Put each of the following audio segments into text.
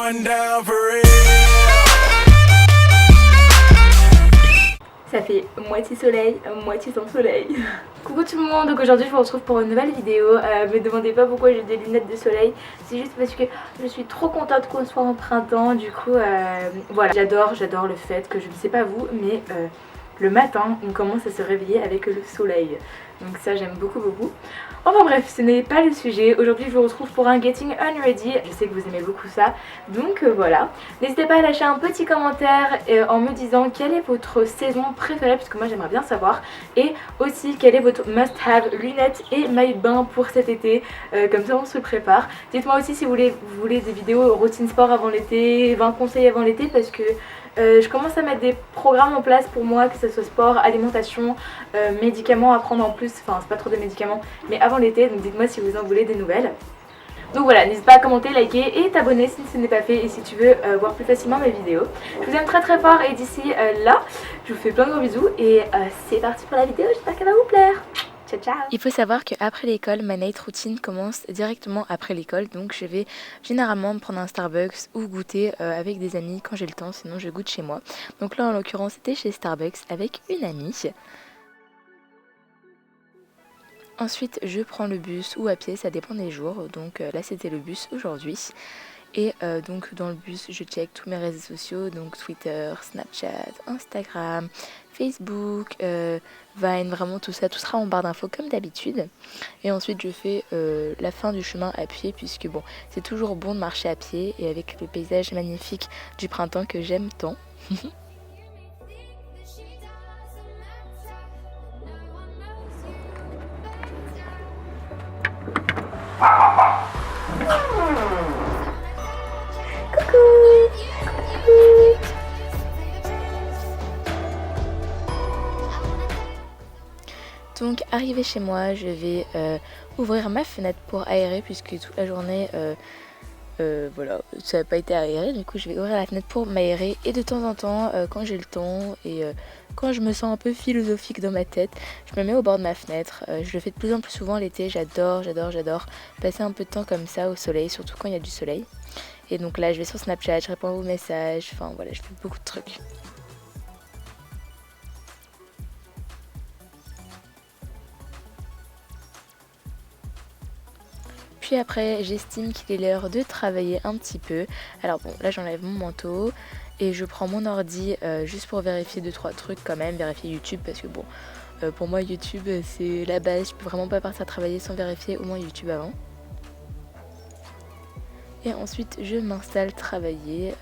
going down for real. Ça fait moitié soleil, moitié sans soleil. Coucou tout le monde, donc aujourd'hui je vous retrouve pour une nouvelle vidéo. Me demandez pas pourquoi j'ai des lunettes de soleil, c'est juste parce que je suis trop contente qu'on soit en printemps. Du coup voilà, j'adore le fait que, je ne sais pas vous, mais le matin on commence à se réveiller avec le soleil. Donc ça j'aime beaucoup. Enfin bref, ce n'est pas le sujet. Aujourd'hui je vous retrouve pour un Getting Unready. Je sais que vous aimez beaucoup ça, donc voilà. N'hésitez pas à lâcher un petit commentaire en me disant quelle est votre saison préférée, parce que moi j'aimerais bien savoir. Et aussi quel est votre must-have lunettes et maillot de bain pour cet été, comme ça on se prépare. Dites-moi aussi si vous voulez des vidéos routine sport avant l'été, 20 conseils avant l'été, parce que je commence à mettre des programmes en place pour moi, que ce soit sport, alimentation, médicaments à prendre en plus, enfin c'est pas trop des médicaments, mais avant l'été, donc dites-moi si vous en voulez des nouvelles. Donc voilà, n'hésite pas à commenter, liker et t'abonner si ce n'est pas fait, et si tu veux voir plus facilement mes vidéos. Je vous aime très fort, et d'ici là, je vous fais plein de gros bisous et c'est parti pour la vidéo, j'espère qu'elle va vous plaire. Ciao ciao. Il faut savoir qu'après l'école, ma night routine commence directement après l'école, donc je vais généralement me prendre un Starbucks ou goûter avec des amis quand j'ai le temps, sinon je goûte chez moi. Donc là en l'occurrence c'était chez Starbucks avec une amie. Ensuite je prends le bus ou à pied, ça dépend des jours, donc là c'était le bus aujourd'hui. Et donc dans le bus je check tous mes réseaux sociaux, donc Twitter, Snapchat, Instagram, Facebook, Vine, vraiment tout ça, tout sera en barre d'infos comme d'habitude. Et ensuite je fais la fin du chemin à pied, puisque bon, c'est toujours bon de marcher à pied, et avec le paysage magnifique du printemps que j'aime tant. Donc arrivé chez moi, je vais ouvrir ma fenêtre pour aérer, puisque toute la journée voilà, ça n'a pas été aéré. Du coup je vais ouvrir la fenêtre pour m'aérer, et de temps en temps quand j'ai le temps et quand je me sens un peu philosophique dans ma tête, je me mets au bord de ma fenêtre. Je le fais de plus en plus souvent l'été, j'adore passer un peu de temps comme ça au soleil, surtout quand il y a du soleil. Et donc là je vais sur Snapchat, je réponds aux messages, enfin voilà, je fais beaucoup de trucs. Puis après j'estime qu'il est l'heure de travailler un petit peu. Alors bon, là j'enlève mon manteau et je prends mon ordi juste pour vérifier 2-3 trucs quand même, vérifier YouTube, parce que bon, pour moi YouTube c'est la base, je peux vraiment pas partir travailler sans vérifier au moins YouTube avant. Et ensuite je m'installe travailler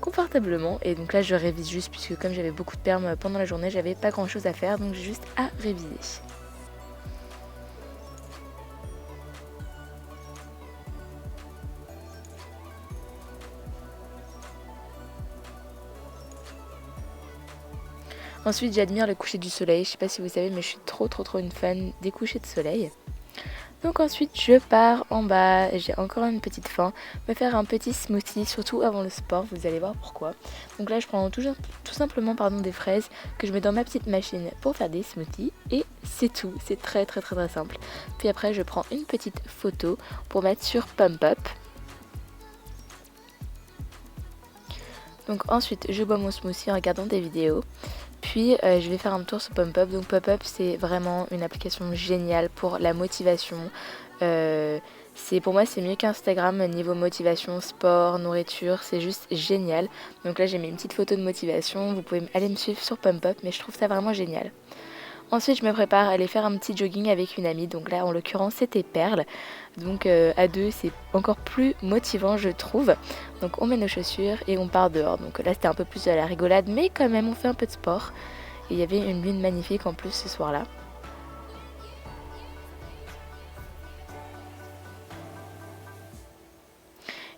confortablement, et donc là je révise juste, puisque comme j'avais beaucoup de permes pendant la journée, j'avais pas grand chose à faire, donc j'ai juste à réviser. Ensuite j'admire le coucher du soleil, je sais pas si vous savez mais je suis trop une fan des couchers de soleil. Donc ensuite je pars en bas, j'ai encore une petite faim, me faire un petit smoothie, surtout avant le sport, vous allez voir pourquoi. Donc là je prends tout simplement des fraises que je mets dans ma petite machine pour faire des smoothies, et c'est tout, c'est très simple. Puis après je prends une petite photo pour mettre sur Pump Up. Donc ensuite je bois mon smoothie en regardant des vidéos. Puis je vais faire un tour sur Pump Up. Donc Pump Up c'est vraiment une application géniale pour la motivation. Pour moi c'est mieux qu'Instagram niveau motivation, sport, nourriture, c'est juste génial. Donc là j'ai mis une petite photo de motivation, vous pouvez aller me suivre sur Pump Up, mais je trouve ça vraiment génial. Ensuite je me prépare à aller faire un petit jogging avec une amie, donc là en l'occurrence c'était Perle. Donc à deux c'est encore plus motivant je trouve. Donc on met nos chaussures et on part dehors. Donc là c'était un peu plus de la rigolade, mais quand même on fait un peu de sport. Et il y avait une lune magnifique en plus ce soir là.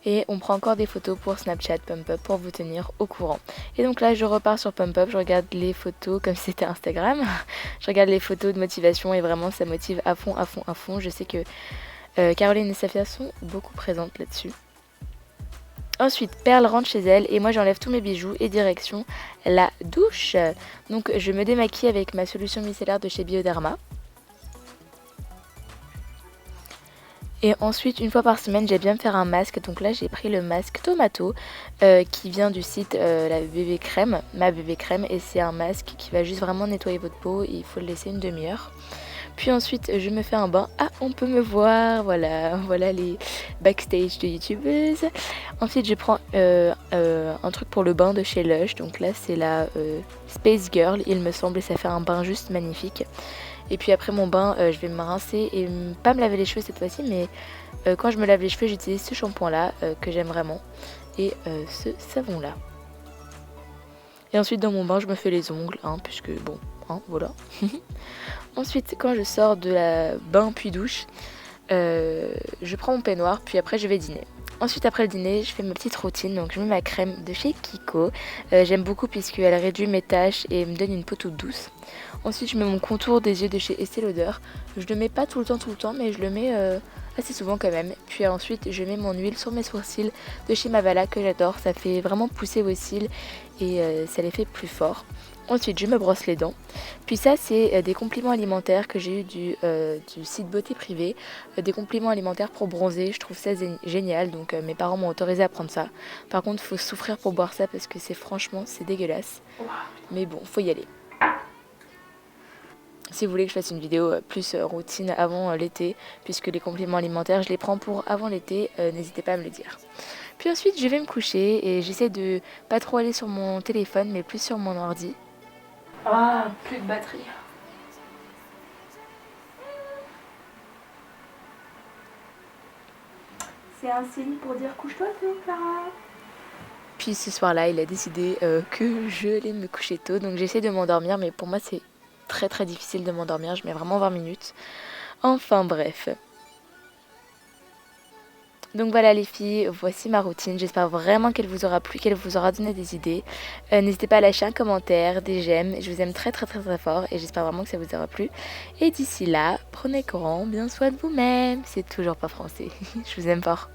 Et on prend encore des photos pour Snapchat Pump Up pour vous tenir au courant. Et donc là je repars sur Pump Up, je regarde les photos comme si c'était Instagram. Je regarde les photos de motivation et vraiment ça motive à fond. Je sais que Caroline et Safia sont beaucoup présentes là-dessus. Ensuite Perle rentre chez elle et moi j'enlève tous mes bijoux et direction la douche. Donc je me démaquille avec ma solution micellaire de chez Bioderma. Et ensuite, une fois par semaine, j'aime bien me faire un masque. Donc là, j'ai pris le masque Tomato qui vient du site la bébé crème, ma bébé crème. Et c'est un masque qui va juste vraiment nettoyer votre peau. Et il faut le laisser une demi-heure. Puis ensuite, je me fais un bain. Ah, on peut me voir. Voilà, voilà les backstage de youtubeuses. Ensuite, je prends un truc pour le bain de chez Lush. Donc là, c'est la Space Girl, il me semble. Et ça fait un bain juste magnifique. Et puis après mon bain, je vais me rincer et pas me laver les cheveux cette fois-ci, mais quand je me lave les cheveux, j'utilise ce shampoing-là que j'aime vraiment et ce savon-là. Et ensuite dans mon bain, je me fais les ongles, hein, puisque bon, hein, voilà. Ensuite, quand je sors de la bain puis douche, je prends mon peignoir, puis après je vais dîner. Ensuite, après le dîner, je fais ma petite routine. Donc, je mets ma crème de chez Kiko. J'aime beaucoup puisqu'elle réduit mes taches et me donne une peau toute douce. Ensuite, je mets mon contour des yeux de chez Estée Lauder. Je le mets pas tout le temps, mais je le mets assez souvent quand même. Puis ensuite, je mets mon huile sur mes sourcils de chez Mavala que j'adore. Ça fait vraiment pousser vos cils et ça les fait plus forts. Ensuite, je me brosse les dents. Puis ça, c'est des compléments alimentaires que j'ai eu du site Beauté Privée. Des compléments alimentaires pour bronzer. Je trouve ça génial. Donc mes parents m'ont autorisé à prendre ça. Par contre, il faut souffrir pour boire ça parce que c'est dégueulasse. Mais bon, faut y aller. Si vous voulez que je fasse une vidéo plus routine avant l'été, puisque les compléments alimentaires, je les prends pour avant l'été, n'hésitez pas à me le dire. Puis ensuite, je vais me coucher et j'essaie de pas trop aller sur mon téléphone, mais plus sur mon ordi. Ah, plus de batterie. C'est un signe pour dire couche-toi tôt, Clara. Puis ce soir-là, il a décidé que je allais me coucher tôt, donc j'essaie de m'endormir, mais pour moi c'est très très difficile de m'endormir, je mets vraiment 20 minutes. Enfin bref. Donc voilà les filles, voici ma routine. J'espère vraiment qu'elle vous aura plu, qu'elle vous aura donné des idées. N'hésitez pas à lâcher un commentaire, des j'aime. Je vous aime très très très très fort et j'espère vraiment que ça vous aura plu. Et d'ici là, prenez grand bien soin de vous-même. C'est toujours pas français. Je vous aime fort.